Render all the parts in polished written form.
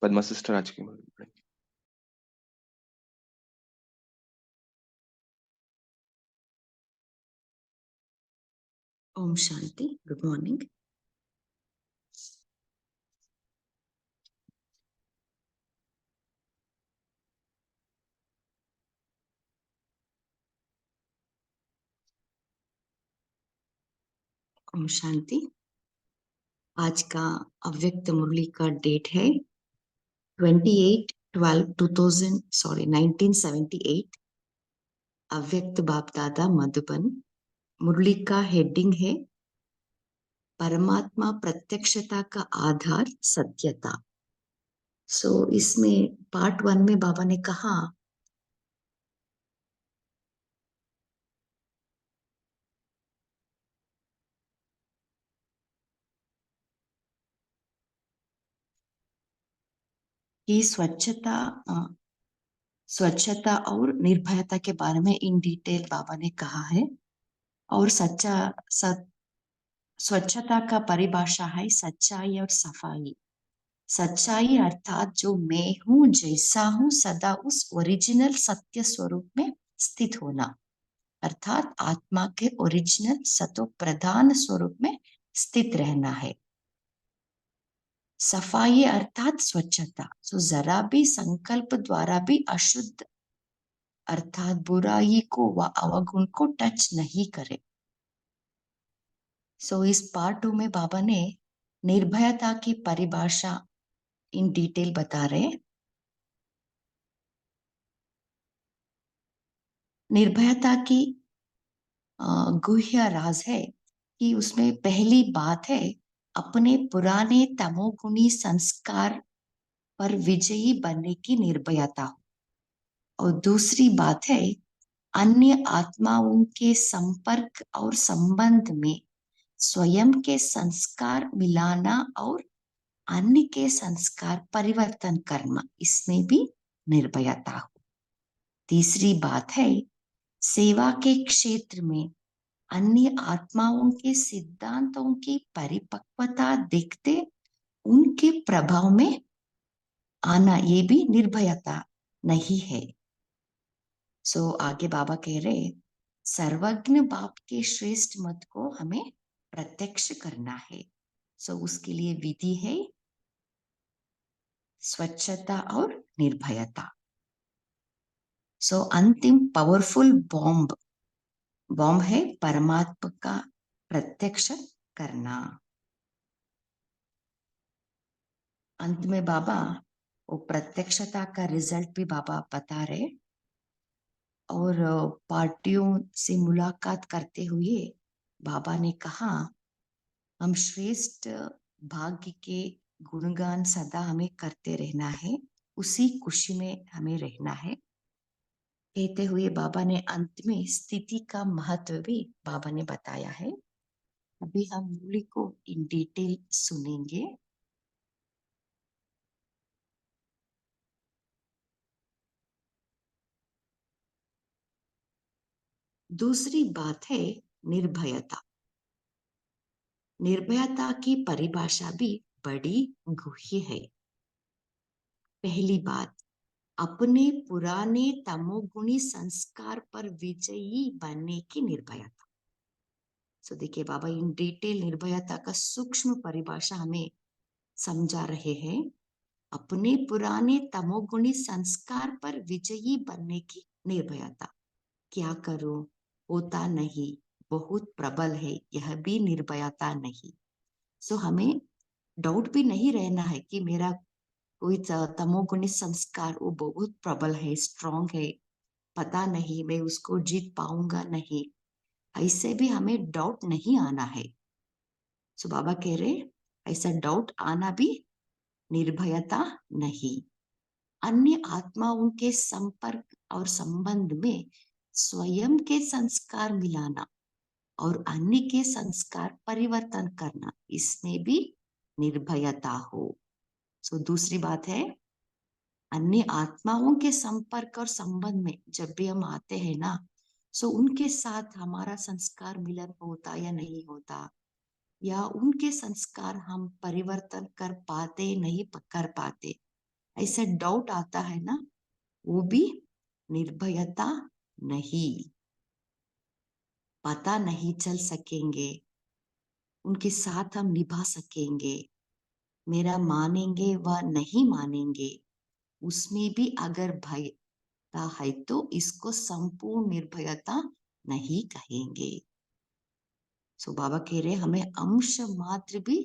Padma sister आज की मुरली पढ़ेंगी। ओम शांति। Good morning. ओम शांति। आज का अव्यक्त मुरली का डेट है 1978 अव्यक्त बाप दादा मधुबन। मुरली का हेडिंग है परमात्मा प्रत्यक्षता का आधार सत्यता। इसमें पार्ट 1 में बाबा ने कहा कि स्वच्छता और निर्भयता के बारे में इन डिटेल बाबा ने कहा है। और स्वच्छता का परिभाषा है सच्चाई और सफाई। सच्चाई अर्थात जो मैं हूं, जैसा हूं, सदा उस ओरिजिनल सत्य स्वरूप में स्थित होना, अर्थात आत्मा के ओरिजिनल सतो प्रधान स्वरूप में स्थित रहना है। सफाई अर्थात स्वच्छता, जरा भी संकल्प द्वारा भी अशुद्ध अर्थात बुराई को व अवगुण को टच नहीं करे। इस पार्ट 2 में बाबा ने निर्भयता की परिभाषा इन डिटेल बता रहे। निर्भयता की गुह्य राज है कि उसमें पहली बात है अपने पुराने तमोगुणी संस्कार पर विजयी बनने की निर्भयता, और दूसरी बात है अन्य आत्माओं के संपर्क और संबंध में स्वयं के संस्कार मिलाना और अन्य के संस्कार परिवर्तन करना, इसमें भी निर्भयता हो। तीसरी बात है सेवा के क्षेत्र में अन्य आत्माओं के सिद्धांतों की परिपक्वता देखते उनके प्रभाव में आना, ये भी निर्भयता नहीं है। आगे बाबा कह रहे सर्वज्ञ बाप के श्रेष्ठ मत को हमें प्रत्यक्ष करना है। उसके लिए विधि है स्वच्छता और निर्भयता। अंतिम पावरफुल बॉम्ब है परमात्मा का प्रत्यक्ष करना। अंत में बाबा वो प्रत्यक्षता का रिजल्ट भी बाबा बता रहे, और पार्टियों से मुलाकात करते हुए बाबा ने कहा हम श्रेष्ठ भाग्य के गुणगान सदा हमें करते रहना है, उसी खुशी में हमें रहना है। कहते हुए बाबा ने अंत में स्थिति का महत्व भी बाबा ने बताया है। अभी हम मुरली को इन डिटेल सुनेंगे। दूसरी बात है निर्भयता। निर्भयता की परिभाषा भी बड़ी गुह्य है। पहली बात अपने पुराने तमोगुणी संस्कार पर विजयी बनने की निर्भयता। देखिए बाबा इन डिटेल निर्भयता का सूक्ष्म परिभाषा हमें समझा रहे हैं। अपने पुराने तमोगुणी संस्कार पर विजयी बनने की निर्भयता। क्या करो, होता नहीं, बहुत प्रबल है, यह भी निर्भयता नहीं। हमें डाउट भी नहीं रहना है कि मेरा कोई तमोगुणी संस्कार वो बहुत प्रबल है, स्ट्रांग है, पता नहीं मैं उसको जीत पाऊंगा नहीं, ऐसे भी हमें डाउट नहीं आना है। बाबा कह रहे ऐसा डाउट आना भी निर्भयता नहीं। अन्य आत्माओं के संपर्क और संबंध में स्वयं के संस्कार मिलाना और अन्य के संस्कार परिवर्तन करना, इसमें भी निर्भयता हो। दूसरी बात है अन्य आत्माओं के संपर्क और संबंध में जब भी हम आते हैं ना, उनके साथ हमारा संस्कार मिलन होता या नहीं होता, या उनके संस्कार हम परिवर्तन कर पाते नहीं कर पाते, ऐसा डाउट आता है ना, वो भी निर्भयता नहीं। पता नहीं चल सकेंगे, उनके साथ हम निभा सकेंगे, मेरा मानेंगे व नहीं मानेंगे, उसमें भी अगर भयता है तो इसको संपूर्ण निर्भयता नहीं कहेंगे। सो बाबा कह रहे हमें अंश मात्र भी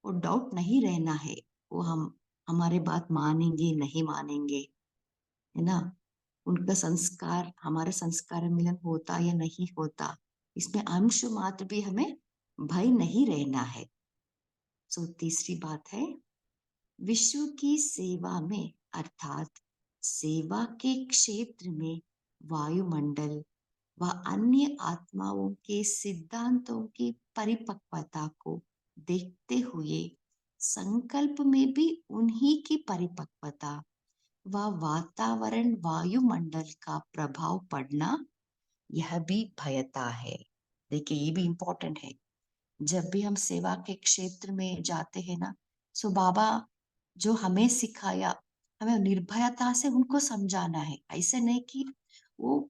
वो डाउट नहीं रहना है, वो हम हमारे बात मानेंगे नहीं मानेंगे, है ना। उनका संस्कार हमारे संस्कार मिलन होता या नहीं होता, इसमें अंश मात्र भी हमें भय नहीं रहना है। सो तीसरी बात है, विश्व की सेवा में अर्थात सेवा के क्षेत्र में वायुमंडल व अन्य आत्माओं के सिद्धांतों की परिपक्वता को देखते हुए संकल्प में भी उन्हीं की परिपक्वता व वातावरण वायुमंडल का प्रभाव पड़ना, यह भी भयता है। देखिए ये भी इंपॉर्टेंट है। जब भी हम सेवा के क्षेत्र में जाते हैं ना, सो बाबा जो हमें सिखाया, हमें निर्भयता से उनको समझाना है। ऐसे नहीं कि वो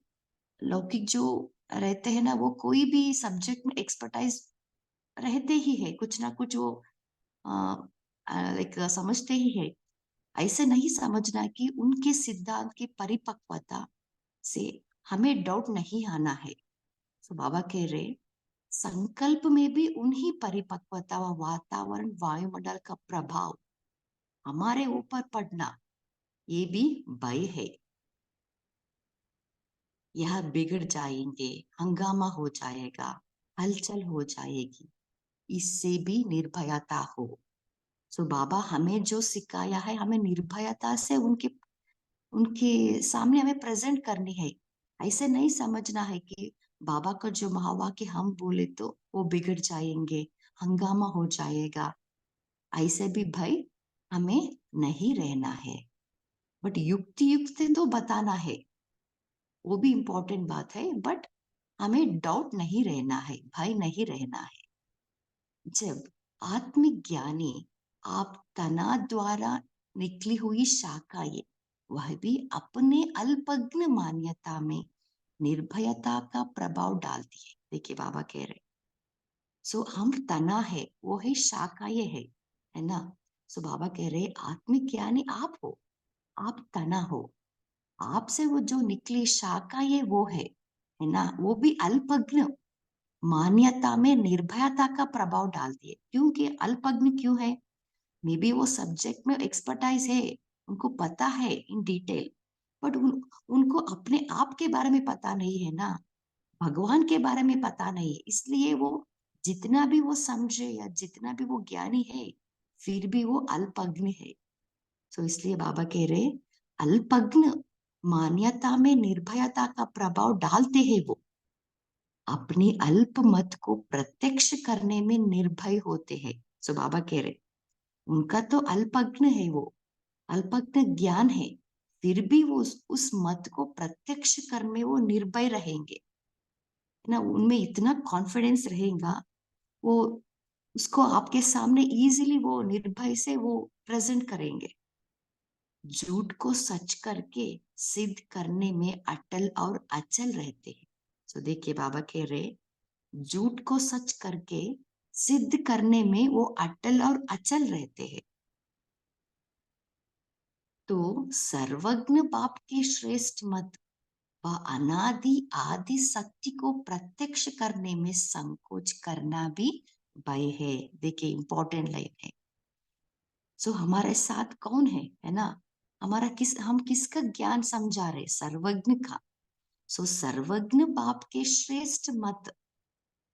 लौकिक जो रहते हैं ना, वो कोई भी सब्जेक्ट में एक्सपर्टाइज रहते ही है, कुछ ना कुछ वो लाइक समझते ही है। ऐसे नहीं समझना कि उनके सिद्धांत की परिपक्वता से हमें डाउट नहीं आना है। तो बाबा कह रहे संकल्प में भी उन्हीं परिपक्वता व वातावरण वायुमंडल का प्रभाव हमारे ऊपर पड़ना, ये भी भय है। यह बिगड़ जाएंगे, हंगामा हो जाएगा, हलचल हो जाएगी, इससे भी निर्भयता हो। सो बाबा हमें जो सिखाया है, हमें निर्भयता से उनके उनके सामने हमें प्रेजेंट करनी है। ऐसे नहीं समझना है कि बाबा का जो महावाक्य हम बोले तो वो बिगड़ जाएंगे, हंगामा हो जाएगा, ऐसे भी भय हमें नहीं रहना है। बट युक्ति युक्त तो बताना है, वो भी इंपॉर्टेंट बात है, बट हमें डाउट नहीं रहना है, भय नहीं रहना है। जब आत्मज्ञानी आप तना द्वारा निकली हुई शाखा, ये वह भी अपने अल्पज्ञ मान्यता में निर्भयता का प्रभाव डालती है। देखिए बाबा कह रहे सो हम तना है, वो है शाखा, ये है ना। सो बाबा कह रहे आत्मज्ञानी आप हो, आप तना हो, आपसे वो जो निकली शाखा ये वो है ना, वो भी अल्पज्ञ मान्यता में निर्भयता का प्रभाव डालती है। क्योंकि अल्पज्ञ क्यों है, मे बी वो सब्जेक्ट में एक्सपर्टाइज है, उनको पता है इन डिटेल, बट उनको अपने आप के बारे में पता नहीं है ना, भगवान के बारे में पता नहीं है, इसलिए वो जितना भी वो समझे या जितना भी वो ज्ञानी है, फिर भी वो अल्पज्ञ है। तो इसलिए बाबा कह रहे अल्पज्ञ मान्यता में निर्भयता का प्रभाव डालते हैं, वो अपनी अल्प मत को प्रत्यक्ष करने में निर्भय होते हैं। सो बाबा कह रहे उनका तो अल्पज्ञ है, वो अल्पज्ञ ज्ञान है, फिर भी वो उस मत को प्रत्यक्ष करने में वो निर्भय रहेंगे ना, उनमें इतना कॉन्फिडेंस रहेगा, वो उसको आपके सामने इजीली वो निर्भय से वो प्रेजेंट करेंगे। झूठ को सच करके सिद्ध करने में अटल और अचल रहते हैं। तो देखिए बाबा कह रहे झूठ को सच करके सिद्ध करने में वो अटल और अचल रहते हैं। तो सर्वज्ञ बाप के श्रेष्ठ मत व अनादि आदि सत्य को प्रत्यक्ष करने में संकोच करना भी भय है। देखिए इंपॉर्टेंट लाइन है। सो हमारे साथ कौन है ना, हमारा हम किसका ज्ञान समझा रहे, सर्वज्ञ का। सो सर्वज्ञ बाप के श्रेष्ठ मत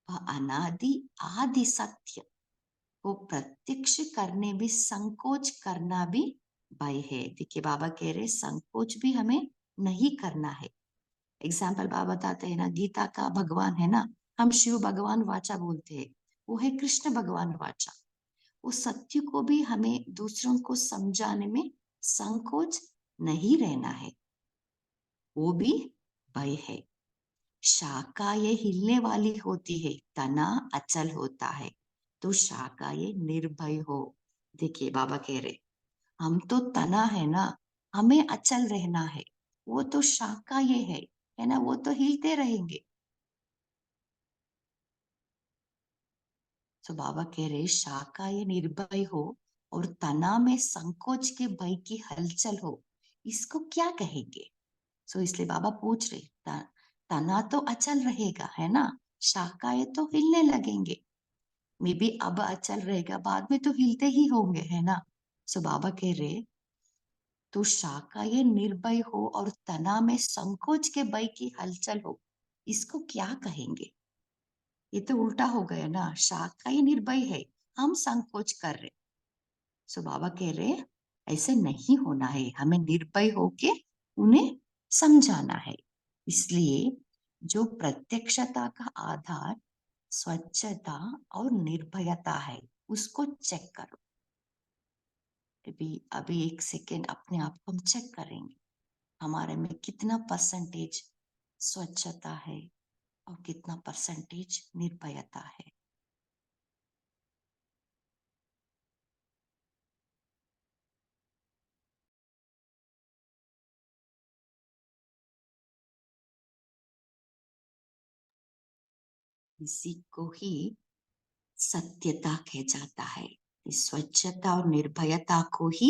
व अनादि आदि सत्य को प्रत्यक्ष करने में संकोच करना भी भय है। देखिए बाबा कह रहे संकोच भी हमें नहीं करना है। एग्जाम्पल बाबा बताते हैं ना, गीता का भगवान है ना, हम शिव भगवान वाचा बोलते हैं, वो है कृष्ण भगवान वाचा। उस सत्य को भी हमें दूसरों को समझाने में संकोच नहीं रहना है, वो भी भय है। शाखा ये हिलने वाली होती है, तना अचल होता है, तो शाखा ये निर्भय हो। देखिए बाबा कह रहे हम तो तना है ना, हमें अचल रहना है। वो तो शाखा ये है ना, वो तो हिलते रहेंगे। तो बाबा कह रहे शाखा ये निर्भय हो और तना में संकोच के भय की हलचल हो, इसको क्या कहेंगे? सो इसलिए बाबा पूछ रहे, तना तो अचल रहेगा है ना, शाखाएं तो हिलने लगेंगे। मे बी अब अचल रहेगा, बाद में तो हिलते ही होंगे है ना। सो बाबा कह रहे तो शाखाएं निर्भय हो और तना में संकोच के भय की हलचल हो, इसको क्या कहेंगे? ये तो उल्टा हो गया ना, शाखाएं निर्भय है, हम संकोच कर रहे। सो बाबा कह रहे ऐसे नहीं होना है, हमें निर्भय होके उन्हें समझाना है। इसलिए जो प्रत्यक्षता का आधार स्वच्छता और निर्भयता है, उसको चेक करो। अभी अभी एक सेकेंड अपने आप को हम चेक करेंगे, हमारे में कितना परसेंटेज स्वच्छता है और कितना परसेंटेज निर्भयता है। इसी को ही सत्यता कह जाता है। इस स्वच्छता और निर्भयता को ही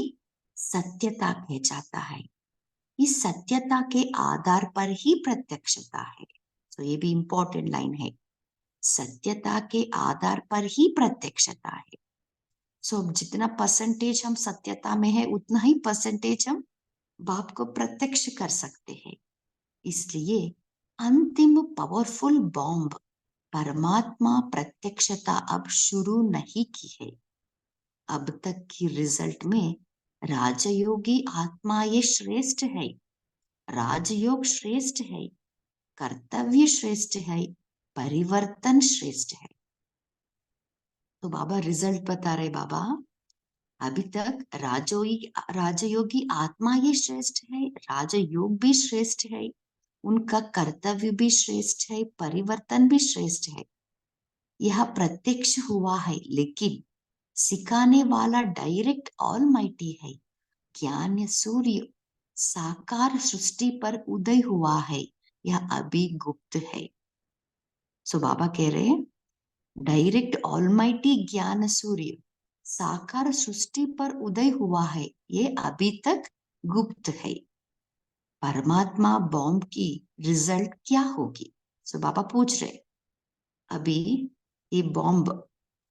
सत्यता कह जाता है। इस सत्यता के आधार पर ही प्रत्यक्षता है। तो ये भी इंपॉर्टेंट लाइन है, सत्यता के आधार पर ही प्रत्यक्षता है। सो जितना परसेंटेज हम सत्यता में है, उतना ही परसेंटेज हम बाप को प्रत्यक्ष कर सकते हैं। इसलिए अंतिम पावरफुल बॉम्ब परमात्मा प्रत्यक्षता अब शुरू नहीं की है। अब तक की रिजल्ट में राजयोगी आत्मा ये श्रेष्ठ है, राजयोग श्रेष्ठ है, कर्तव्य श्रेष्ठ है, परिवर्तन श्रेष्ठ है। तो बाबा रिजल्ट बता रहे, बाबा अभी तक राजयोगी आत्मा ये श्रेष्ठ है, राजयोग भी श्रेष्ठ है, उनका कर्तव्य भी श्रेष्ठ है, परिवर्तन भी श्रेष्ठ है। यह प्रत्यक्ष हुआ है, लेकिन सिखाने वाला डायरेक्ट ऑलमाइटी है। ज्ञान सूर्य साकार सृष्टि पर उदय हुआ है, यह अभी गुप्त है। सो बाबा कह रहे हैं डायरेक्ट ऑलमाइटी ज्ञान सूर्य साकार सृष्टि पर उदय हुआ है, ये अभी तक गुप्त है। परमात्मा बॉम्ब की रिजल्ट क्या होगी? सो बाबा पूछ रहे अभी ये बॉम्ब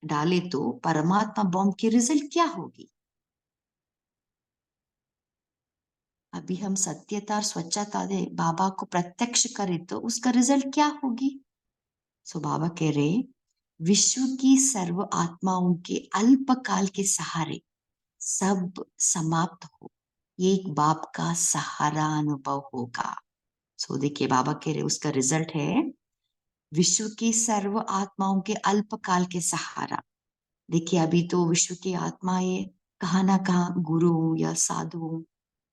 डाले तो परमात्मा बॉम्ब की रिजल्ट क्या होगी? अभी हम सत्यता और स्वच्छता दे बाबा को प्रत्यक्ष करें तो उसका रिजल्ट क्या होगी? सो बाबा कह रहे विश्व की सर्व आत्माओं के अल्पकाल के सहारे सब समाप्त हो, ये एक बाप का सहारा अनुभव होगा। सो देखिए बाबा कह रहे उसका रिजल्ट है विश्व की सर्व आत्माओं के अल्पकाल के सहारा। देखिए अभी तो विश्व की आत्माएं कहाँ ना कहाँ गुरुओं या साधुओं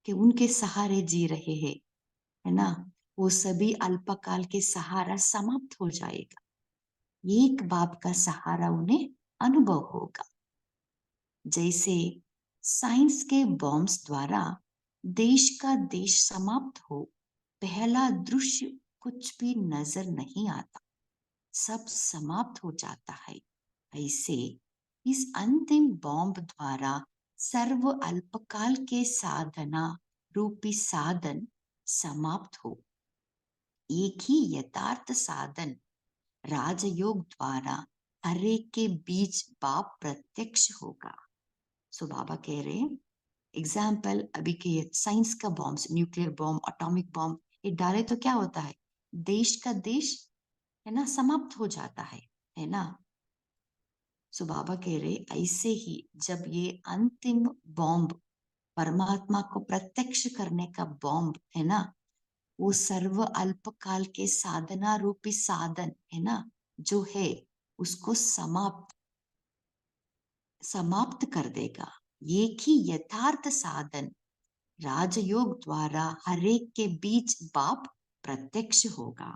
के उनके सहारे जी रहे हैं, है ना। वो सभी अल्पकाल के सहारा समाप्त हो जाएगा, एक बाप का सहारा उन्हें अनुभव होगा। जैसे साइंस के बॉम्ब्स द्वारा देश का देश समाप्त हो, पहला दृश्य कुछ भी नजर नहीं आता, सब समाप्त हो जाता है। ऐसे इस अंतिम बॉम्ब द्वारा सर्व अल्पकाल के साधना रूपी साधन समाप्त हो, एक ही यथार्थ साधन राजयोग द्वारा हर एक के बीच बाप प्रत्यक्ष होगा। सो बाबा कह रहे हैं एग्जाम्पल अभी के साइंस का bomb, nuclear bomb, atomic bomb, ये डाले तो क्या होता है, देश का देश है ना समाप्त हो जाता है ना। सो बाबा कह रहे ऐसे ही जब ये अंतिम बॉम्ब परमात्मा को प्रत्यक्ष करने का बॉम्ब है ना, वो सर्व अल्पकाल के साधना रूपी साधन है ना जो है, उसको समाप्त कर देगा। एक ही यथार्थ साधन राजयोग द्वारा हर एक के बीच बाप प्रत्यक्ष होगा।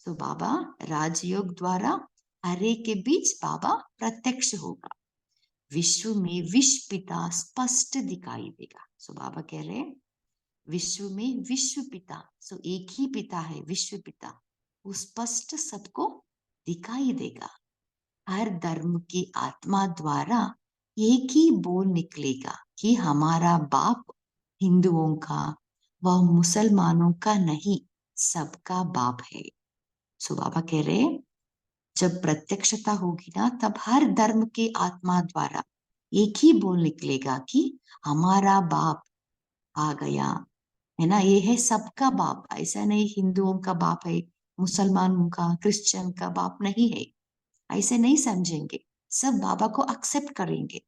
तो बाबा राजयोग द्वारा हर एक के बीच बाबा प्रत्यक्ष होगा। विश्व में विश्व पिता स्पष्ट दिखाई देगा। सो बाबा कह रहे हैं विश्व में विश्व पिता, सो एक ही पिता है विश्व पिता, वो स्पष्ट सबको दिखाई देगा। हर धर्म की आत्मा द्वारा एक ही बोल निकलेगा कि हमारा बाप हिंदुओं का व मुसलमानों का नहीं, सबका बाप है। सो बाबा कह रहे हैं जब प्रत्यक्षता होगी ना, तब हर धर्म के आत्मा द्वारा एक ही बोल निकलेगा कि हमारा बाप आ गया, है ना। ये है सबका बाप, ऐसा नहीं हिंदुओं का बाप है, मुसलमानों का, क्रिश्चियन का बाप नहीं है, ऐसे नहीं समझेंगे। सब बाबा को एक्सेप्ट करेंगे,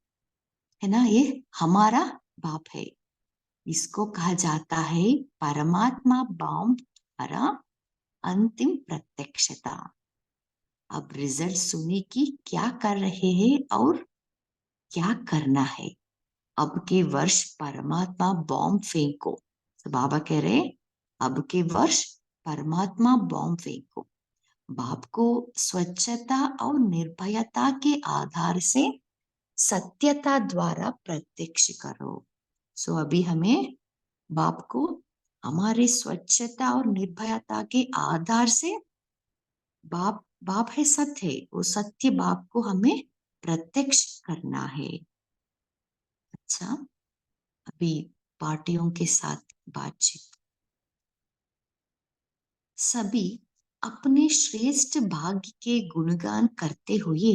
है ना। ये हमारा बाप है। इसको कहा जाता है परमात्मा बाप द्वारा अंतिम प्रत्यक्षता। अब रिजल्ट सुनिए कि क्या कर रहे हैं और क्या करना है। अब के वर्ष परमात्मा बॉम्ब फेंको। तो बाबा कह रहे अब के वर्ष परमात्मा बॉम्ब फेंको। बाप को स्वच्छता और निर्भयता के आधार से सत्यता द्वारा प्रत्यक्ष करो। सो अभी हमें बाप को हमारे स्वच्छता और निर्भयता के आधार से, बाप बाप है सत्य है, वो सत्य बाप को हमें प्रत्यक्ष करना है। अच्छा, अभी पार्टियों के साथ बातचीत। सभी अपने श्रेष्ठ भाग्य के गुणगान करते हुए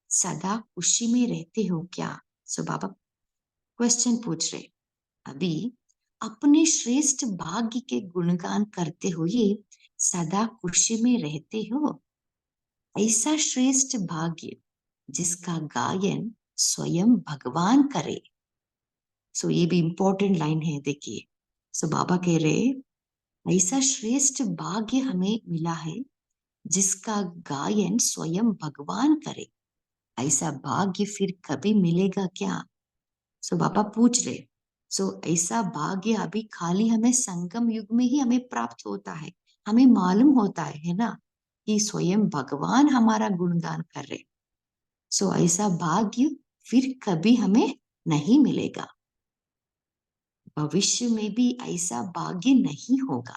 सदा खुशी में रहते हो क्या? सो बाबा क्वेश्चन पूछ रहे। अभी अपने श्रेष्ठ भाग्य के गुणगान करते हुए सदा खुशी में रहते हो? ऐसा श्रेष्ठ भाग्य जिसका गायन स्वयं भगवान करे। सो ये भी इंपॉर्टेंट लाइन है, देखिए। सो बाबा कह रहे ऐसा श्रेष्ठ भाग्य हमें मिला है जिसका गायन स्वयं भगवान करे। ऐसा भाग्य फिर कभी मिलेगा क्या? सो बाबा पूछ रहे। सो ऐसा भाग्य अभी खाली हमें संगम युग में ही हमें प्राप्त होता है। हमें मालूम होता है ना, कि स्वयं भगवान हमारा गुणगान कर रहे। सो ऐसा भाग्य फिर कभी हमें नहीं मिलेगा। भविष्य में भी ऐसा भाग्य नहीं होगा।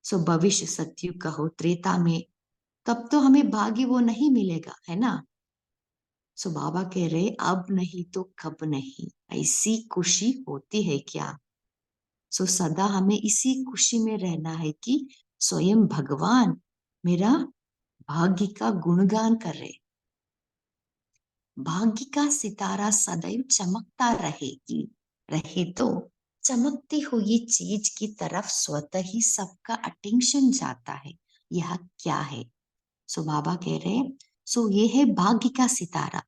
सो भविष्य सतयुग का हो, त्रेता में, तब तो हमें भाग्य वो नहीं मिलेगा, है ना। सो बाबा कह रहे अब नहीं तो कब नहीं, ऐसी खुशी होती है क्या? सो सदा हमें इसी खुशी में रहना है कि स्वयं भगवान मेरा भाग्य का गुणगान कर रहे। भाग्य का सितारा सदैव चमकता रहेगी, रहे तो चमकती हुई चीज की तरफ स्वतः ही सबका अटेंशन जाता है। यह क्या है? सो बाबा कह रहे हैं सो ये है भाग्य का सितारा,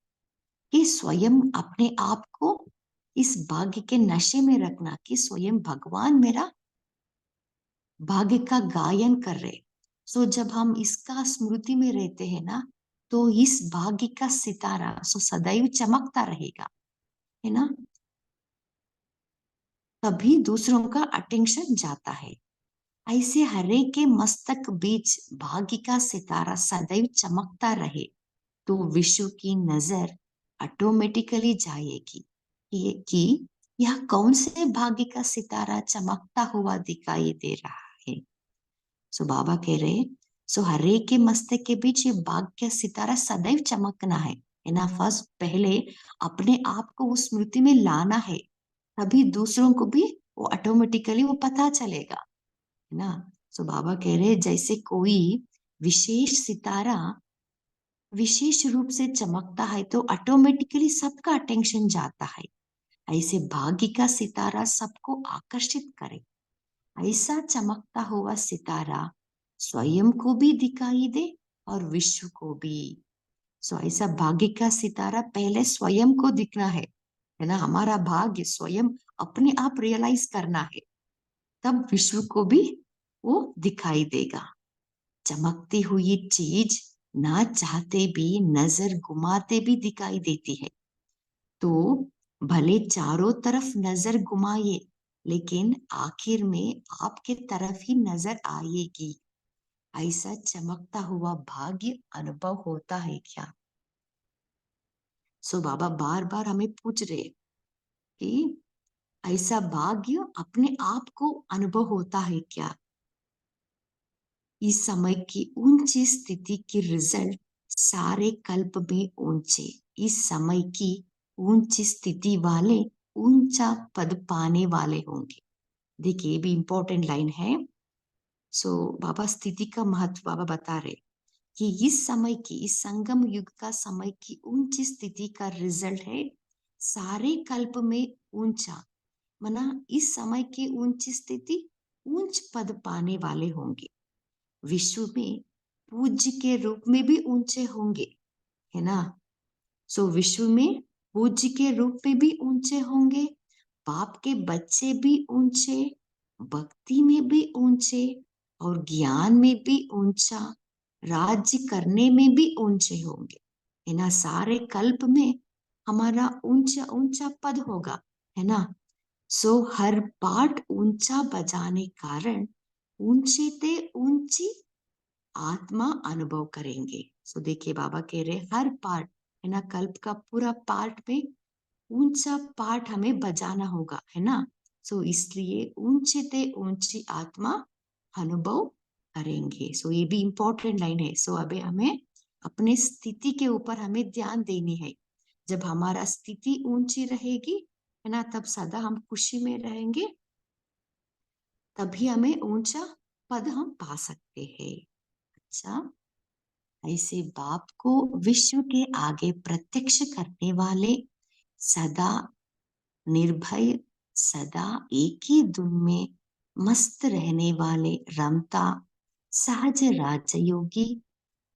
कि स्वयं अपने आप को इस भाग्य के नशे में रखना कि स्वयं भगवान मेरा भाग्य का गायन कर रहे। सो जब हम इसका स्मृति में रहते हैं ना, तो इस भाग्य का सितारा सो सदैव चमकता रहेगा, है ना। तभी दूसरों का अटेंशन जाता है। ऐसे हरे के मस्तक बीच भाग्य का सितारा सदैव चमकता रहे तो विश्व की नजर ऑटोमेटिकली जाएगी कि यह कौन से भाग्य का सितारा चमकता हुआ दिखाई दे रहा है। सो बाबा कह रहे सो हरे के मस्तक के बीच ये भाग्य का सितारा सदैव चमकना है ना। फर्स्ट पहले अपने आप को उस स्मृति में लाना है, तभी दूसरों को भी वो ऑटोमेटिकली वो पता चलेगा, है ना। सो बाबा कह रहे जैसे कोई विशेष सितारा विशेष रूप से चमकता है तो ऑटोमेटिकली सबका अटेंशन जाता है। ऐसे भाग्य का सितारा सबको आकर्षित करे। ऐसा चमकता हुआ सितारा स्वयं को भी दिखाई दे और विश्व को भी। सो ऐसा भाग्य का सितारा पहले स्वयं को दिखना है ना। हमारा भाग्य स्वयं अपने आप रियलाइज करना है, तब विश्व को भी वो दिखाई देगा। चमकती हुई चीज ना चाहते भी नजर घुमाते भी दिखाई देती है, तो भले चारों तरफ नजर घुमाइए लेकिन आखिर में आपके तरफ ही नजर आएगी। ऐसा चमकता हुआ भाग्य अनुभव होता है क्या? सो बाबा बार बार हमें पूछ रहे कि ऐसा भाग्य अपने आप को अनुभव होता है क्या? इस समय की ऊंची स्थिति की रिजल्ट सारे कल्प में ऊंचे, इस समय की ऊंची स्थिति वाले ऊंचा पद पाने वाले होंगे। देखिए ये भी इंपॉर्टेंट लाइन है। सो बाबा स्थिति का महत्व बाबा बता रहे कि इस समय की, इस संगम युग का समय की ऊंची स्थिति का रिजल्ट है सारे कल्प में ऊंचा, मना इस समय की ऊंची स्थिति ऊंच पद पाने वाले होंगे, विश्व में पूज्य के रूप में भी ऊंचे होंगे, है ना। सो विश्व में पूज्य के रूप में भी ऊंचे होंगे, बाप के बच्चे भी ऊंचे, भक्ति में भी ऊंचे, और ज्ञान में भी ऊंचा, राज्य करने में भी ऊंचे होंगे, है ना। सारे कल्प में हमारा ऊंचा ऊंचा पद होगा, है ना। सो हर पाठ ऊंचा बजाने कारण ऊंचे ते ऊंची आत्मा अनुभव करेंगे। सो देखिए बाबा कह रहे हर पार्ट, है ना, कल्प का पूरा पार्ट में ऊंचा पार्ट हमें बजाना होगा, है ना। सो इसलिए ऊंचे ते ऊंची आत्मा अनुभव करेंगे। सो ये भी इंपॉर्टेंट लाइन है। सो अबे हमें अपने स्थिति के ऊपर हमें ध्यान देनी है। जब हमारा स्थिति ऊंची रहेगी, है ना, तब सदा हम खुशी में रहेंगे, तभी हमें ऊंचा पद हम पा सकते हैं। अच्छा, ऐसे बाप को विश्व के आगे प्रत्यक्ष करने वाले, सदा निर्भय, सदा एक ही धुन में मस्त रहने वाले रमता सहज राजयोगी,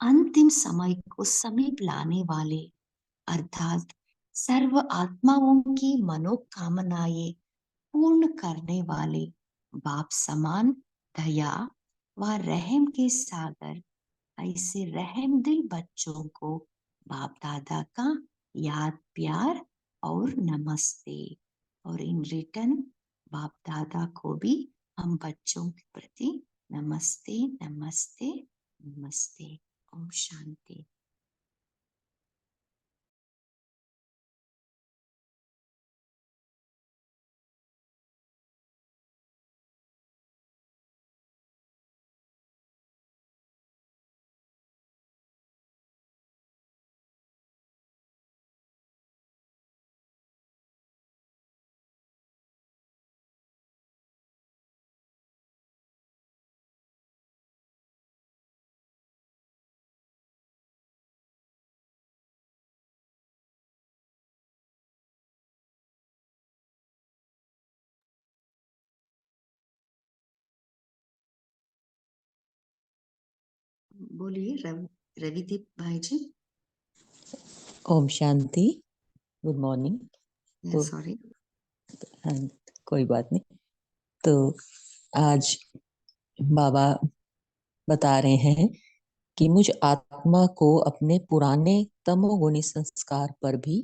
अंतिम समय को समीप लाने वाले, अर्थात सर्व आत्माओं की मनोकामनाएं पूर्ण करने वाले बाप समान दया व रहम के सागर, ऐसे रहम दिल बच्चों को बाप दादा का याद प्यार और नमस्ते। और इन रिटर्न बाप दादा को भी हम बच्चों के प्रति नमस्ते नमस्ते नमस्ते। ओम शांति। बोलिए रविदीप भाई जी। ओम शांति। Good morning. तो सॉरी। हाँ, कोई बात नहीं। तो आज बाबा बता रहे हैं कि मुझ आत्मा को अपने पुराने तमोगुणी संस्कार पर भी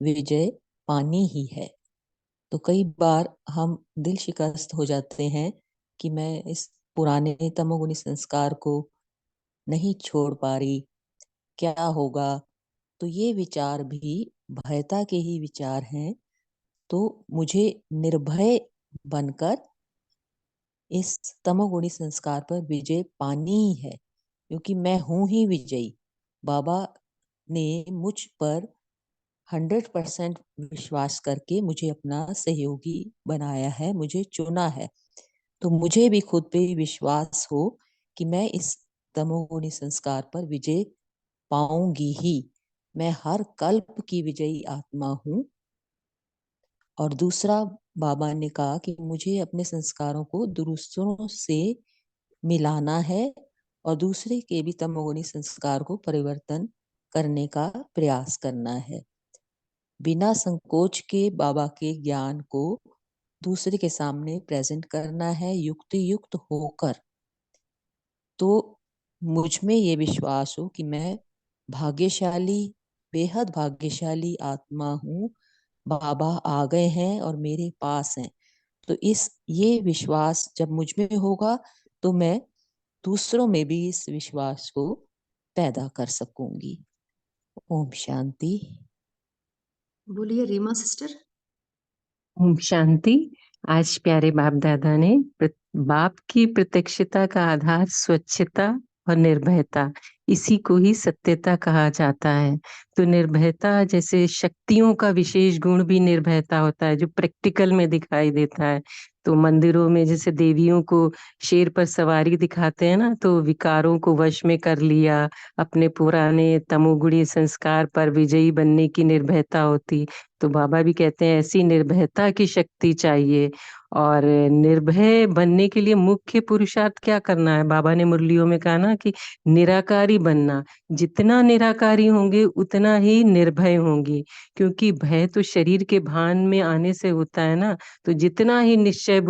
विजय पानी ही है। तो कई बार हम दिल शिकस्त हो जाते हैं कि मैं इस पुराने तमोगुणी संस्कार को नहीं छोड़ पा रही, क्या होगा। तो ये विचार भी भयता के ही विचार हैं। तो मुझे निर्भय बनकर इस तमोगुणी संस्कार पर विजय पानी ही है, क्योंकि मैं हूं ही विजयी। बाबा ने मुझ पर 100% विश्वास करके मुझे अपना सहयोगी बनाया है, मुझे चुना है। तो मुझे भी खुद पे विश्वास हो कि मैं इस तमोगुणी संस्कार पर विजय पाऊंगी ही। मैं हर कल्प की विजयी आत्मा हूँ। और दूसरा, बाबा ने कहा कि मुझे अपने संस्कारों को दूसरों से मिलाना है और दूसरे के भी तमोगुणी संस्कार को परिवर्तन करने का प्रयास करना है। बिना संकोच के बाबा के ज्ञान को दूसरे के सामने प्रेजेंट करना है, युक्ति युक्त होकर। तो मुझ में ये विश्वास हो कि मैं भाग्यशाली, बेहद भाग्यशाली आत्मा हूँ। बाबा आ गए हैं और मेरे पास हैं। तो ये विश्वास जब मुझ में होगा तो मैं दूसरों में भी इस विश्वास को पैदा कर सकूंगी। ओम शांति। बोलिए रीमा सिस्टर। ओम शांति। आज प्यारे बाप दादा ने बाप की प्रत्यक्षता का आधार स्वच्छता और निर्भयता, इसी को ही सत्यता कहा जाता है। तो निर्भयता जैसे शक्तियों का विशेष गुण भी निर्भयता होता है, जो प्रैक्टिकल में दिखाई देता है। तो मंदिरों में जैसे देवियों को शेर पर सवारी दिखाते हैं ना, तो विकारों को वश में कर लिया, अपने पुराने तमोगुणी संस्कार पर विजयी बनने की निर्भयता होती। तो बाबा भी कहते हैं ऐसी निर्भयता की शक्ति चाहिए। और निर्भय बनने के लिए मुख्य पुरुषार्थ क्या करना है? बाबा ने मुरलियों में कहा ना कि निराकारी बनना। जितना निराकारी होंगे उतना ही निर्भय होंगी, क्योंकि भय तो शरीर के भान में आने से होता है ना। तो जितना ही निश्चय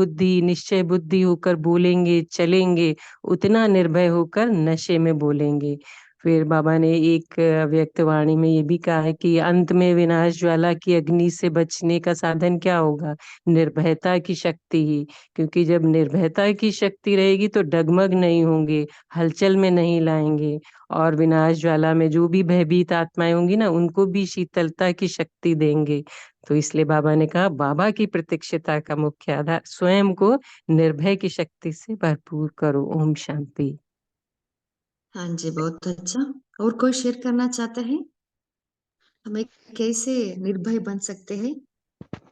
बुद्धि होकर बोलेंगे चलेंगे, उतना निर्भय होकर नशे में बोलेंगे। फिर बाबा ने एक व्यक्त वाणी में ये भी कहा है कि अंत में विनाश ज्वाला की अग्नि से बचने का साधन क्या होगा? निर्भयता की शक्ति ही। क्योंकि जब निर्भयता की शक्ति रहेगी तो डगमग नहीं होंगे, हलचल में नहीं लाएंगे, और विनाश ज्वाला में जो भी भयभीत आत्माएं होंगी ना, उनको भी शीतलता की शक्ति देंगे। तो इसलिए बाबा ने कहा बाबा की प्रत्यक्षता का मुख्य आधार स्वयं को निर्भय की शक्ति से भरपूर करो। ओम शांति। हाँ जी, बहुत अच्छा। और कोई शेयर करना चाहते हैं? हमें कैसे निर्भय बन सकते हैं?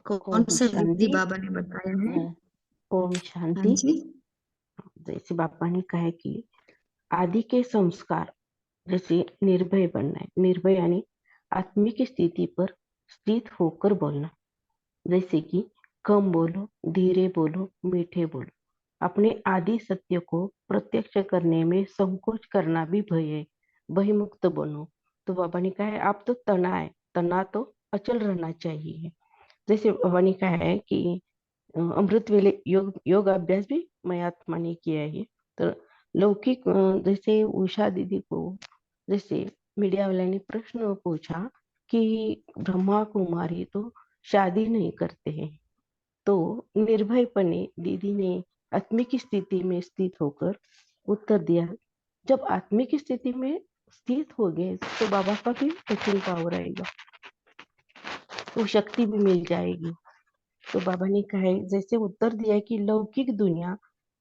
कौन ओम सा विधि शांति। बाबा ने बताया है? ओम हाँ शांति। जी। जैसे बाबा ने कहा है कि आदि के संस्कार जैसे निर्भय बनना है। निर्भय यानी आत्मिक स्थिति पर स्थित होकर बोलना। जैसे कि कम बोलो, धीरे बोलो, मीठे बोलो। अपने आदि सत्य को प्रत्यक्ष करने में संकोच करना भी भय है। भयमुक्त बनो। तो बाबा ने कहा है आप तो तना है, तना तो अचल रहना चाहिए। जैसे बाबा ने कहा है कि अमृत वेले योग अभ्यास भी मैं आत्मा ने किया है। तो लौकिक जैसे उषा दीदी को जैसे मीडिया वाले ने प्रश्न पूछा कि ब्रह्मा कुमारी तो शादी नहीं करते हैं, तो निर्भयपणे दीदी ने आत्मिक स्थिति में स्थित होकर उत्तर दिया। जब आत्मिक स्थिति में स्थित हो गए तो बाबा का भी टचिंग पावर आएगा, वो शक्ति भी मिल जाएगी। तो बाबा ने कहा है जैसे उत्तर दिया कि लौकिक दुनिया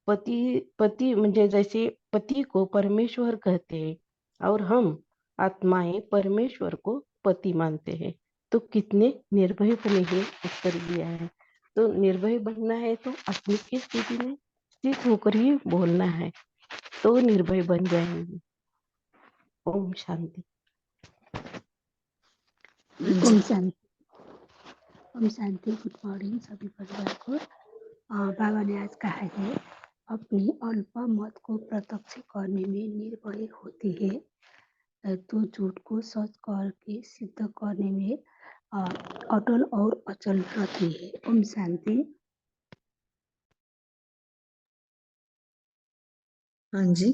पति पति म्हणजे जैसे पति को परमेश्वर कहते हैं और हम आत्माएं परमेश्वर को पति मानते हैं। तो कितने निर्भयपणे ही उत्तर दिया है। तो निर्भय बनना है तो आत्मिक की स्थिति में स्थित होकर ही बोलना है, तो निर्भय बन जाएंगे। ओम शांति। हाँ ओम जी। शांति। ओम शांति। गुड मॉर्निंग सभी परिवार को। बाबा ने आज कहा है अपनी अल्प मत को प्रत्यक्ष करने में निर्भय होती है तो झूठ को सच करके सिद्ध करने में अटल और अचल रहती है। ओम शांति। हाँ जी।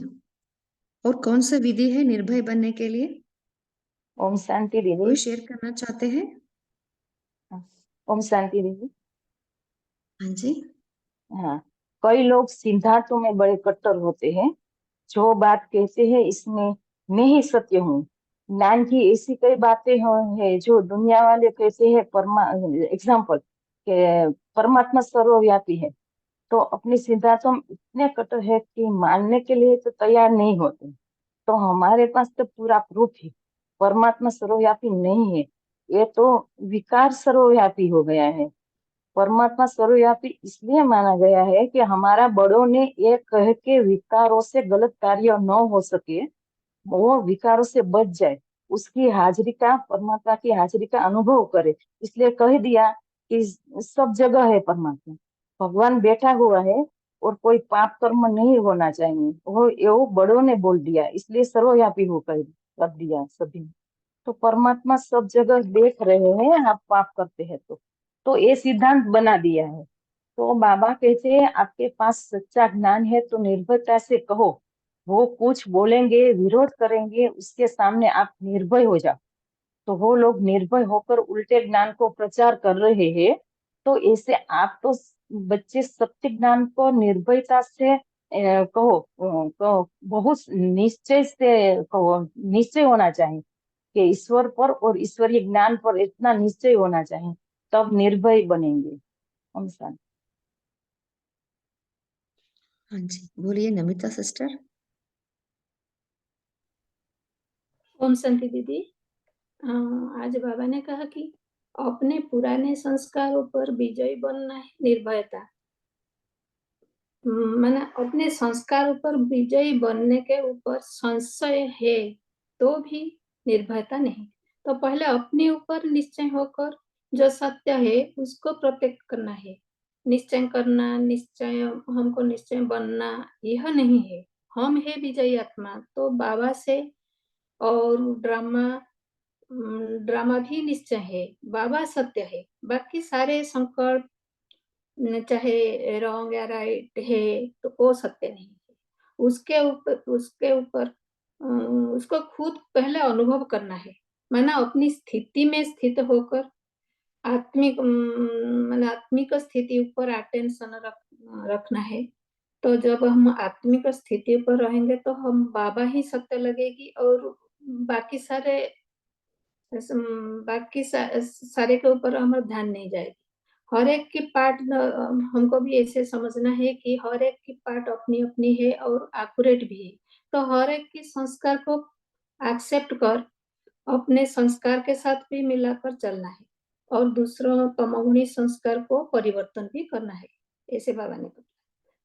और कौन सा विधि है निर्भय बनने के लिए? ओम शांति दीदी। कोई शेयर करना चाहते हैं? ओम शांति दीदी। हाँ जी। हाँ, कई लोग सिद्धांतों में बड़े कट्टर होते हैं। जो बात कहते हैं इसमें मैं ही सत्य हूँ। ज्ञान की ऐसी कई बातें हैं जो दुनिया वाले कहते हैं एग्जाम्पल के परमात्मा सर्वव्यापी है, तो अपने सिद्धांतों में इतने कट्टर है कि मानने के लिए तो तैयार नहीं होते। तो हमारे पास तो पूरा प्रूफ है परमात्मा सर्वव्यापी नहीं है, ये तो विकार सर्वव्यापी हो गया है। परमात्मा सर्वव्यापी इसलिए माना गया है कि हमारा बड़ों ने ये कह के विकारों से गलत कार्य न हो सके, वो विकारों से बच जाए, उसकी हाजिरी का, परमात्मा की हाजिरी का अनुभव करे। इसलिए कह दिया कि सब जगह है परमात्मा, भगवान बैठा हुआ है और कोई पाप कर्म नहीं होना चाहिए, वो बड़ों ने बोल दिया, इसलिए सर्वव्यापी होकर कर दिया सभी। तो परमात्मा सब जगह देख रहे हैं, आप पाप करते हैं तो ये सिद्धांत बना दिया है। तो बाबा कहते हैं आपके पास सच्चा ज्ञान है तो निर्भयता से कहो, वो कुछ बोलेंगे विरोध करेंगे उसके सामने आप निर्भय हो जाओ। तो वो लोग निर्भय होकर उल्टे ज्ञान को प्रचार कर रहे हैं, तो ऐसे आप तो बच्चे सत्य ज्ञान को निर्भयता से कहो, बहुत निश्चय से कहो, निश्चय होना चाहिए कि ईश्वर पर और ईश्वरीय ज्ञान पर इतना निश्चय होना चाहिए, तब निर्भय बनेंगे। ओम शांति। हाँ जी, बोलिए नमिता सिस्टर। ओम शांति दीदी। आज बाबा ने कहा कि अपने पुराने संस्कारों पर विजयी बनना है निर्भयता। माना अपने संस्कारों पर विजयी बनने के ऊपर संशय है तो भी निर्भयता नहीं। तो पहले अपने ऊपर निश्चय होकर जो सत्य है उसको प्रोटेक्ट करना है। निश्चय करना, निश्चय हमको निश्चय बनना यह नहीं है। हम है विजयी आत्मा। तो बाबा से और ड्रामा भी निश्चय है। बाबा सत्य है, बाकी सारे संकट चाहे रॉन्ग या राइट है तो वो सत्य नहीं है। उसके ऊपर उसको खुद पहले अनुभव करना है। माना अपनी स्थिति में स्थित होकर आत्मिक स्थिति ऊपर अटेंशन रखना है। तो जब हम आत्मिक स्थिति पर रहेंगे तो हम बाबा ही सत्य लगेगी और बाकी सारे के ऊपर हमारा ध्यान नहीं जाएगी। हर एक की पार्ट हमको भी ऐसे समझना है कि हर एक की पार्ट अपनी अपनी है और एक्यूरेट भी है। तो हर एक की संस्कार को एक्सेप्ट कर अपने संस्कार के साथ भी मिलाकर चलना है और दूसरों तमोगुणी संस्कार को परिवर्तन भी करना है। ऐसे बाबा ने कहा।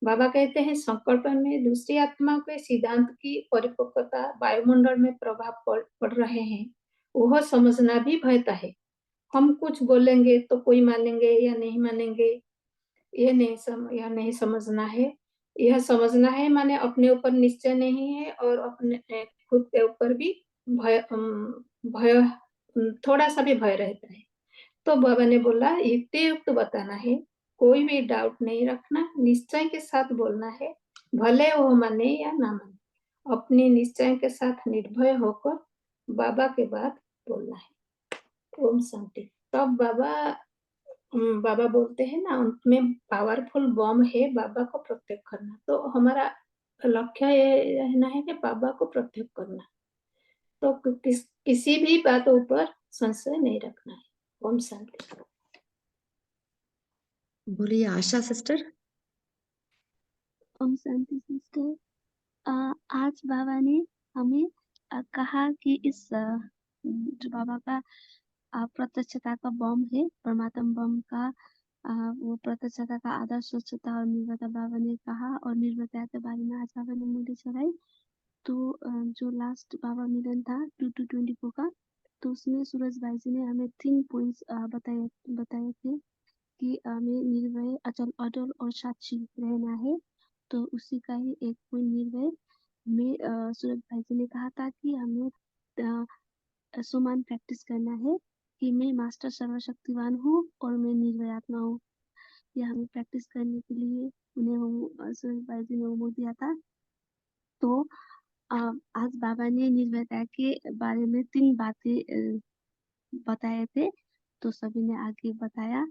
बाबा कहते हैं संकल्प में दूसरी आत्मा के सिद्धांत की परिपक्वता वायुमंडल में प्रभाव पड़ रहे हैं, वह समझना भी भयता है। हम कुछ बोलेंगे तो कोई मानेंगे या नहीं मानेंगे, यह नहीं समझना है। यह समझना है माने अपने ऊपर निश्चय नहीं है और अपने खुद के ऊपर भी भय थोड़ा सा भी भय रहता है। तो बाबा ने बोला युक्त बताना है, कोई भी डाउट नहीं रखना, निश्चय के साथ बोलना है, भले वो माने या ना माने। अपने निश्चय के साथ निर्भय होकर बाबा के बात बोलना है। ओम शांति। तब बाबा बोलते हैं ना, उनमें पावरफुल बम है बाबा को प्रोटेक्ट करना। तो हमारा लक्ष्य ये रहना है कि बाबा को प्रोटेक्ट करना। तो किसी भी बातों पर संशय नहीं रखना है। ओम शांति। बोलिए आशा सिस्टर। ओम शांति सिस्टर। आज बाबा ने हमें कहा कि इस जो बाबा का प्रत्यक्षता का बम है, परमात्मा बम का वो प्रत्यक्षता का आदर, स्वच्छता और निर्भयता बाबा ने कहा। और निर्भयता के बारे में आज बाबा ने मूर्ति चढ़ाई। तो जो लास्ट बाबा मिलन था 2224 का, तो उसमें सूरज भाई जी ने हमें 3 पॉइंट्स बताए थे कि हमें निर्भय, अचल, अडल और साक्षी रहना है। तो उसी का ही एक पॉइंट निर्भय में सूरज भाई जी ने कहा था कि हमें सुमान प्रैक्टिस करना है कि मैं मास्टर सर्वशक्तिवान हूँ और मैं निर्भय आत्मा हूँ। यह हमें प्रैक्टिस करने के लिए उन्हें सूरज भाई जी ने वो दिया था। तो आज बाबा ने निर्भयता के बारे में 3 बातें बताए थे। तो सभी ने आगे बताया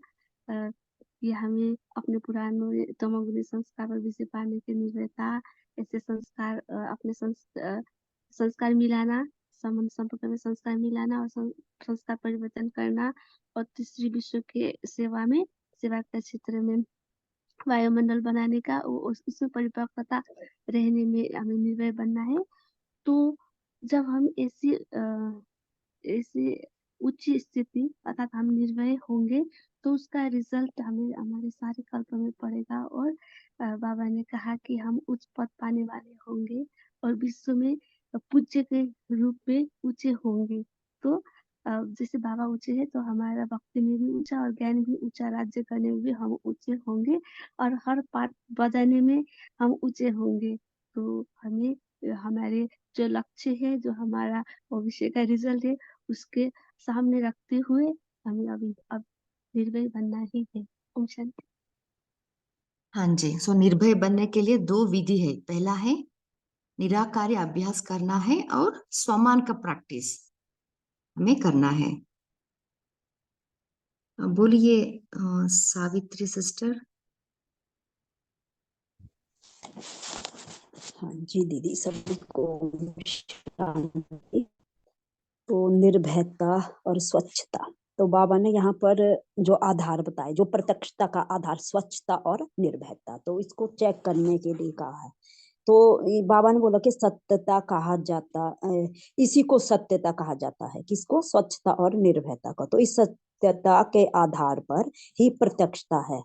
कि हमें अपने पुराने तमोगुणी संस्कार पर विजय पाने की निर्भयता, ऐसे संस्कार अपने संस्कार मिलाना, संबंध संपर्क में संस्कार मिलाना और संस्कार परिवर्तन करना, और तीसरी विश्व के सेवा के क्षेत्र में वायुमंडल बनाने का, उसमें परिपक्वता रहने में हमें निर्भय बनना है। तो जब हम ऐसी उच्च स्थिति अर्थात हम निर्भय होंगे तो उसका रिजल्ट हमें हमारे सारे कल्प में पड़ेगा। और बाबा ने कहा कि हम उच्च पद पाने वाले होंगे और विश्व में पूज्य के रूप में ऊंचे होंगे। तो जैसे बाबा ऊंचे है तो हमारा भक्ति में भी ऊंचा और ज्ञान भी ऊंचा, राज्य करने में भी हम ऊंचे होंगे और हर पाठ बजाने में हम ऊंचे होंगे। तो हमें हमारे जो लक्ष्य है, जो हमारा भविष्य का रिजल्ट है, उसके सामने रखते हुए हमें अब निर्भय बनना ही है। ओम शांति। हाँ जी। सो निर्भय बनने के लिए 2 विधि है। पहला है निराकारी अभ्यास करना है और स्वमान का प्रैक्टिस हमें करना है। बोलिए सावित्री सिस्टर। हाँ जी दीदी, सभी को शांति। तो निर्भयता और स्वच्छता, तो बाबा ने यहाँ पर जो आधार बताए, जो प्रत्यक्षता का आधार स्वच्छता और निर्भयता, तो इसको चेक करने के लिए कहा है। तो बाबा ने बोला कि सत्यता कहा जाता, इसी को सत्यता कहा जाता है, किसको? स्वच्छता और निर्भयता को। तो इस सत्यता के आधार पर ही प्रत्यक्षता है।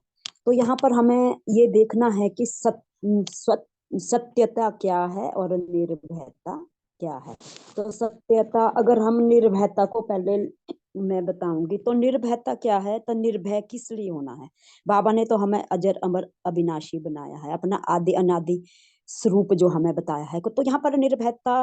तो यहाँ पर हमें ये देखना है कि सत्यता क्या है और निर्भयता क्या है। तो सत्यता, अगर हम निर्भयता को पहले मैं बताऊंगी, तो निर्भयता क्या है? तो निर्भय किस लिए होना है? बाबा ने तो हमें अजर अमर अविनाशी बनाया है, अपना आदि अनादि स्वरूप जो हमें बताया है। तो यहाँ पर निर्भयता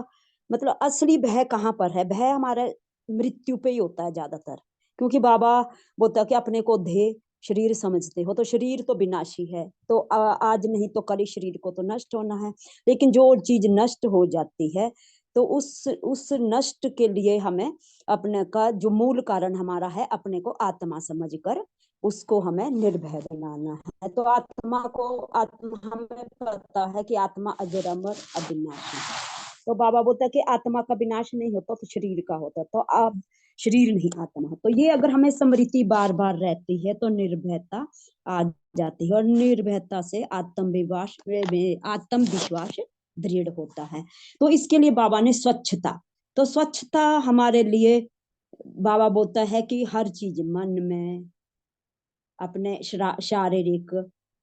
मतलब असली भय कहाँ पर है? भय हमारे मृत्यु पे ही होता है ज्यादातर, क्योंकि बाबा बोलता है कि अपने को देह शरीर समझते हो, तो शरीर तो विनाशी है, तो आज नहीं तो कल शरीर को तो नष्ट होना है। लेकिन जो चीज नष्ट हो जाती है, तो उस नष्ट के लिए हमें अपने का जो मूल कारण हमारा है, अपने को आत्मा समझकर उसको हमें निर्भय बनाना है। तो आत्मा हमें पता है कि आत्मा अजर अमर अविनाशी है। तो बाबा बोलता है कि आत्मा का विनाश नहीं होता तो शरीर का होता, तो अब शरीर नहीं आत्मा। तो ये अगर हमें स्मृति बार बार रहती है तो निर्भयता आ जाती है, और निर्भयता से आत्मविश्वास दृढ़ होता है। तो इसके लिए बाबा ने स्वच्छता, तो स्वच्छता हमारे लिए बाबा बोलता है कि हर चीज, मन में, अपने शारीरिक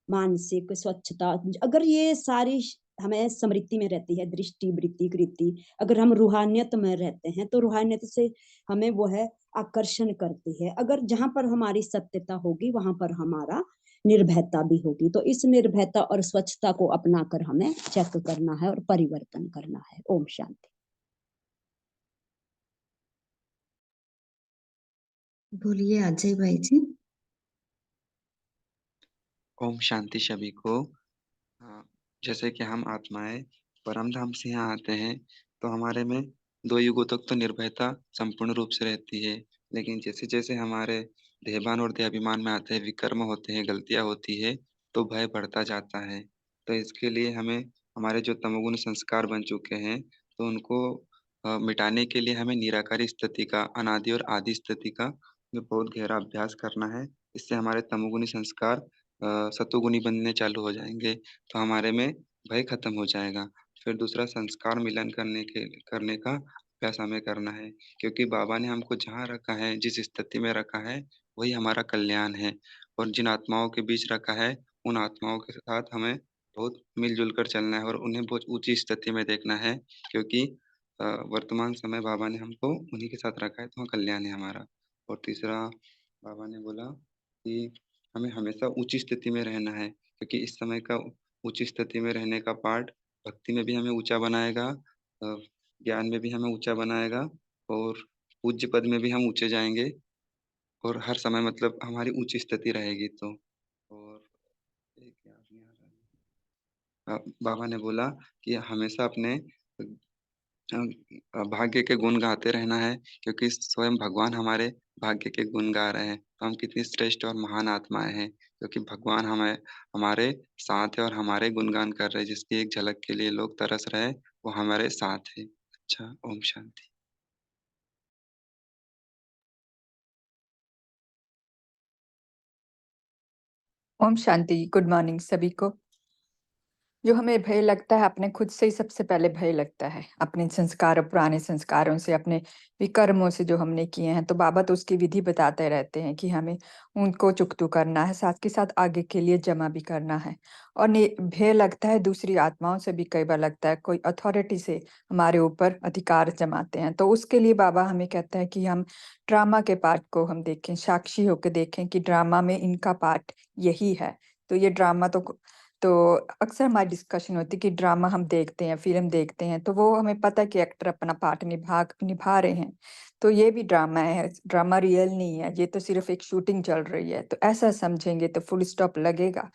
मानसिक स्वच्छता, अगर ये सारी हमें स्मृति में रहती है, दृष्टि वृत्ति कृति, अगर हम रूहानियत में रहते हैं तो रूहानियत से हमें वो है आकर्षण करती है। अगर जहां पर हमारी सत्यता होगी वहां पर हमारा निर्भयता भी होगी। तो इस निर्भयता और स्वच्छता को अपनाकर हमें चेक करना है और परिवर्तन करना है। ओम शांति। बोलिए अजय भाई जी। ओम शांति सभी को। जैसे कि हम आत्माएं परम धाम से यहाँ आते हैं, तो हमारे में 2 युगों तक तो निर्भयता संपूर्ण रूप से रहती है। लेकिन जैसे जैसे हमारे देहभान और देहाभिमान में आते हैं, विकर्म होते हैं, गलतियां होती है, तो भय बढ़ता जाता है। तो इसके लिए हमें हमारे जो तमोगुण संस्कार बन चुके हैं, तो उनको मिटाने के लिए हमें निराकारी स्थिति का, अनादि और आदि स्थिति का जो बहुत गहरा अभ्यास करना है। इससे हमारे तमोगुणी संस्कार सतोगुणी बनने चालू हो जाएंगे, तो हमारे में भय खत्म हो जाएगा। फिर दूसरा, संस्कार मिलन करने का अभ्यास हमें करना है, क्योंकि बाबा ने हमको जहाँ रखा है, जिस स्थिति में रखा है, वही हमारा कल्याण है। और जिन आत्माओं के बीच रखा है, उन आत्माओं के साथ हमें बहुत मिलजुल कर चलना है और उन्हें बहुत ऊंची स्थिति में देखना है, क्योंकि वर्तमान समय बाबा ने हमको उन्हीं के साथ रखा है, तो कल्याण है हमारा। और तीसरा, बाबा ने बोला कि हमें हमेशा ऊंची स्थिति में रहना है, क्योंकि इस समय का ऊंची स्थिति में रहने का पाठ भक्ति में भी हमें ऊंचा बनाएगा, ज्ञान में भी हमें ऊंचा बनाएगा, और पूज्य पद में भी हम ऊंचे जाएंगे, और हर समय मतलब हमारी ऊंची स्थिति रहेगी। तो और एक याद नहीं आ रहा है। बाबा ने बोला कि हमेशा अपने भाग्य के गुण गाते रहना है, क्योंकि स्वयं भगवान हमारे भाग्य के गुण गा रहे हैं। तो हम कितनी श्रेष्ठ और महान आत्माएं हैं, क्योंकि भगवान हमें हमारे साथ है और हमारे गुणगान कर रहे हैं, जिसकी एक झलक के लिए लोग तरस रहे हैं, वो हमारे साथ है। अच्छा, ओम शांति। ओम शांति। गुड मॉर्निंग सभी को। जो हमें भय लगता है, अपने खुद से ही सबसे पहले भय लगता है, अपने संस्कार, पुराने संस्कारों से, अपने विकर्मों से जो हमने किए हैं। तो बाबा तो उसकी विधि बताते रहते हैं कि हमें उनको चुकतू करना है, साथ के साथ आगे के लिए जमा भी करना है। और भय लगता है दूसरी आत्माओं से भी, कई बार लगता है कोई अथॉरिटी से हमारे ऊपर अधिकार जमाते हैं। तो उसके लिए बाबा हमें कहता है कि हम ड्रामा के पार्ट को हम देखें, साक्षी होकर देखें कि ड्रामा में इनका पार्ट यही है। तो ये ड्रामा तो अक्सर हमारी डिस्कशन होती है कि ड्रामा हम देखते हैं, फिल्म देखते हैं, तो वो हमें पता है कि एक्टर अपना पार्ट निभा रहे हैं। तो ये भी ड्रामा है, ड्रामा रियल नहीं है, ये तो सिर्फ एक शूटिंग चल रही है। तो ऐसा समझेंगे तो फुल स्टॉप लगेगा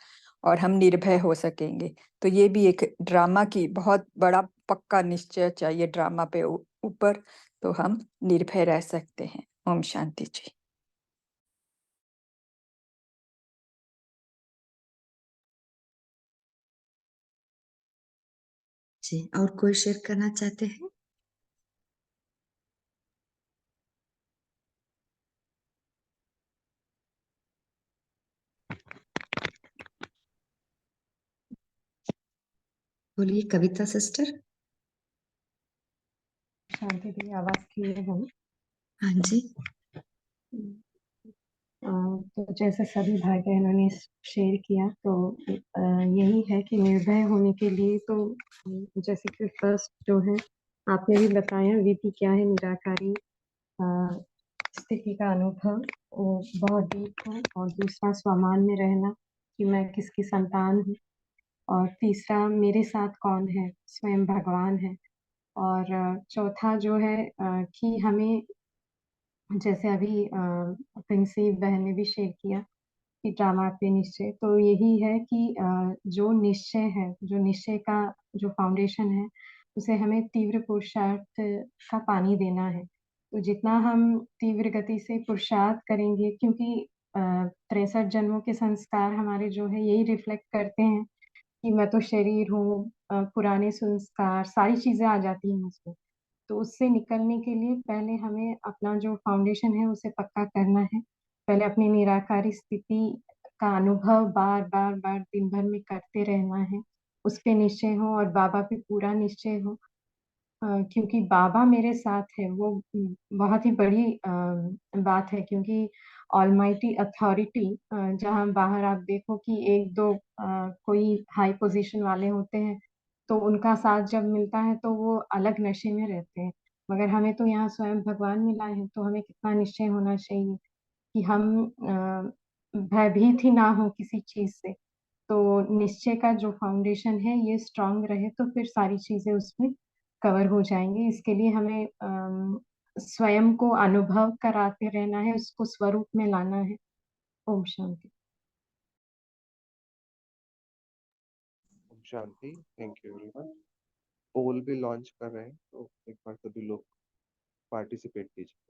और हम निर्भय हो सकेंगे। तो ये भी एक ड्रामा की बहुत बड़ा पक्का निश्चय चाहिए ड्रामा पे ऊपर, तो हम निर्भय रह सकते हैं। ओम शांति जी। जी, और कोई शेयर करना चाहते हैं? बोलिए कविता सिस्टर। शांति दी आवाज क्लियर है? हाँ जी। तो जैसे सभी भाई बहनों ने शेयर किया, तो यही है कि निर्भय होने के लिए तो जैसे कि फर्स्ट जो है आपने भी बताया विधि क्या है, निराकारी स्थिति का अनुभव वो बहुत डीप है, और दूसरा स्वमान में रहना कि मैं किसकी संतान हूँ, और तीसरा मेरे साथ कौन है, स्वयं भगवान है, और चौथा जो है कि हमें जैसे अभी प्रिंसी बहन ने भी शेयर किया कि ड्रामा पे निश्चय, तो यही है कि जो निश्चय है, जो निश्चय का जो फाउंडेशन है, उसे हमें तीव्र पुरुषार्थ का पानी देना है। तो जितना हम तीव्र गति से पुरुषार्थ करेंगे, क्योंकि 63 जन्मों के संस्कार हमारे जो है यही रिफ्लेक्ट करते हैं कि मैं तो शरीर हूँ, पुराने संस्कार सारी चीजें आ जाती हैं उसमें। तो उससे निकलने के लिए पहले हमें अपना जो फाउंडेशन है उसे पक्का करना है। पहले अपनी निराकारी स्थिति का अनुभव बार बार बार दिन भर में करते रहना है, उस पे निश्चय हो और बाबा पे पूरा निश्चय हो। क्योंकि बाबा मेरे साथ है, वो बहुत ही बड़ी बात है, क्योंकि ऑलमाइटी अथॉरिटी जहाँ बाहर आप देखो कि एक दो कोई हाई पोजीशन वाले होते हैं, तो उनका साथ जब मिलता है तो वो अलग नशे में रहते हैं, मगर हमें तो यहाँ स्वयं भगवान मिला है, तो हमें कितना निश्चय होना चाहिए कि हम भयभीत ही ना हो किसी चीज से। तो निश्चय का जो फाउंडेशन है ये स्ट्रांग रहे तो फिर सारी चीजें उसमें कवर हो जाएंगी। इसके लिए हमें स्वयं को अनुभव कराते रहना है, उसको स्वरूप में लाना है। ओम शांति। ओम शांति। Thank you everyone. पोल भी लॉन्च कर रहे हैं, तो एक बार सभी लोग पार्टिसिपेट कीजिए।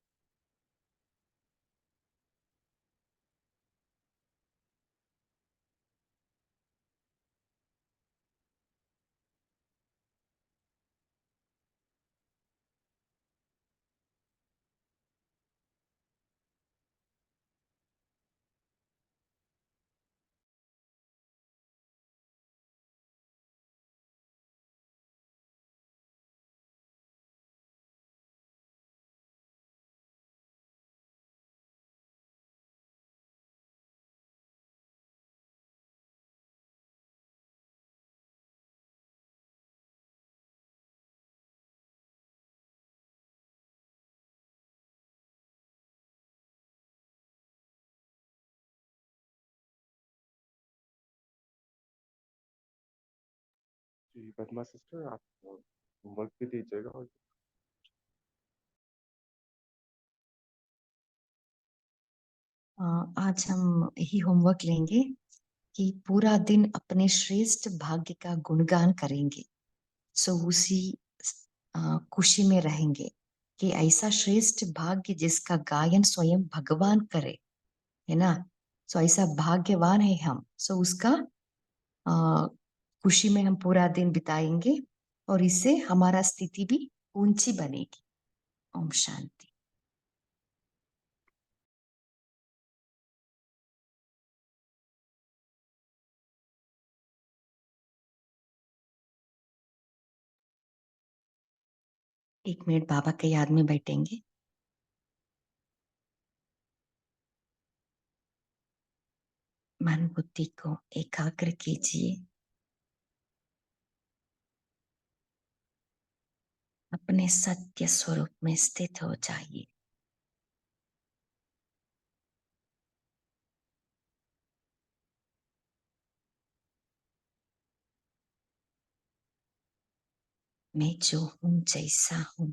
जी पद्मा सिस्टर, आप होमवर्क भी दीजिएगा। और आज हम यही होमवर्क लेंगे कि पूरा दिन अपने श्रेष्ठ भाग्य का गुणगान करेंगे। सो उसी खुशी में रहेंगे कि ऐसा श्रेष्ठ भाग्य जिसका गायन स्वयं भगवान करे, है ना। सो ऐसा भाग्यवान है हम। सो उसका खुशी में हम पूरा दिन बिताएंगे और इससे हमारा स्थिति भी ऊंची बनेगी। ओम शांति। एक मिनट बाबा के याद में बैठेंगे। मन बुद्धि को एकाग्र कीजिए, अपने सत्य स्वरूप में स्थित हो जाइए। मैं जो हूं, जैसा हूं,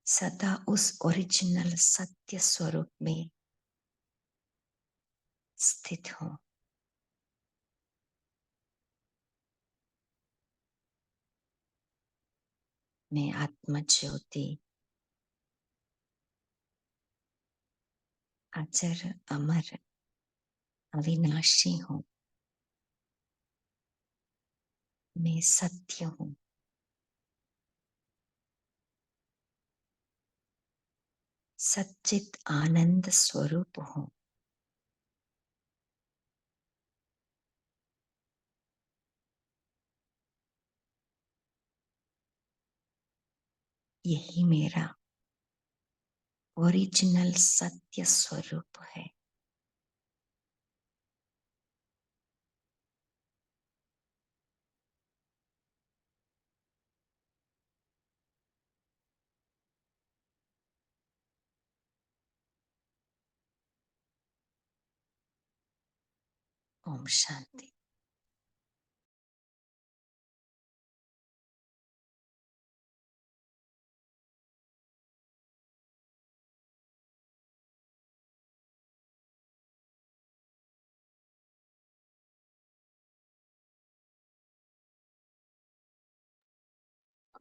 सदा उस ओरिजिनल सत्य स्वरूप में स्थित हूं। मैं आत्मा ज्योति अजर अमर अविनाशी हूं। मैं सत्य हूं। सच्चित आनंद स्वरूप हूं। यही मेरा ओरिजिनल सत्य स्वरूप है। ओम शांति।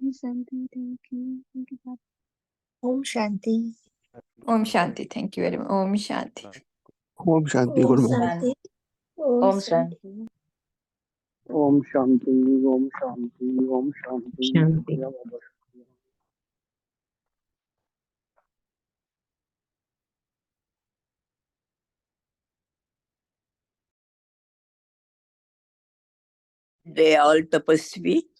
ओम शांति। थैंक यू बाबा। ओम शांति। ओम शांति। Thank you very much. ओम शांति। ओम शांति। गुड ओम मॉर्निंग। शांति। ओम ओम शांति। शांति। ओम शांति। ओम शांति। ओम शांति। शांति। शुक्रिया बाबा। They are all tapasvi.